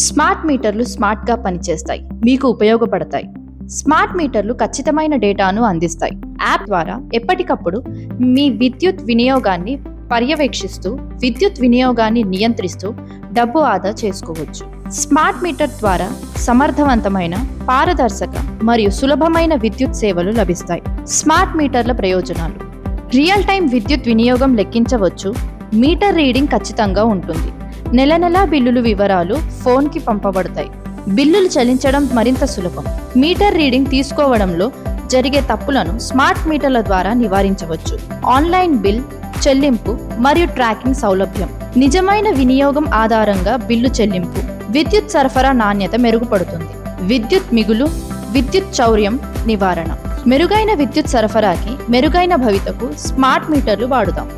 Smart మీటర్లు స్మార్ట్గా పనిచేస్తాయి, మీకు ఉపయోగపడతాయి. స్మార్ట్ మీటర్లు ఖచ్చితమైన డేటాను అందిస్తాయి. యాప్ ద్వారా ఎప్పటికప్పుడు మీ విద్యుత్ వినియోగాన్ని పర్యవేక్షిస్తూ, విద్యుత్ వినియోగాన్ని నియంత్రిస్తూ డబ్బు ఆదా చేసుకోవచ్చు. స్మార్ట్ మీటర్ ద్వారా సమర్థవంతమైన, పారదర్శక మరియు సులభమైన విద్యుత్ సేవలు లభిస్తాయి. స్మార్ట్ మీటర్ల ప్రయోజనాలు: రియల్ టైం విద్యుత్ వినియోగం లెక్కించవచ్చు. మీటర్ రీడింగ్ ఖచ్చితంగా ఉంటుంది. నెల నెలా బిల్లుల వివరాలు ఫోన్కి పంపబడతాయి. బిల్లులు చెల్లించడం మరింత సులభం. మీటర్ రీడింగ్ తీసుకోవడంలో జరిగే తప్పులను స్మార్ట్ మీటర్ల ద్వారా నివారించవచ్చు. ఆన్లైన్ బిల్ చెల్లింపు మరియు ట్రాకింగ్ సౌలభ్యం. నిజమైన వినియోగం ఆధారంగా బిల్లు చెల్లింపు. విద్యుత్ సరఫరా నాణ్యత మెరుగుపడుతుంది. విద్యుత్ మిగులు, విద్యుత్ చౌర్యం నివారణ. మెరుగైన విద్యుత్ సరఫరాకి, మెరుగైన భవితకు స్మార్ట్ మీటర్లు వాడుదాం.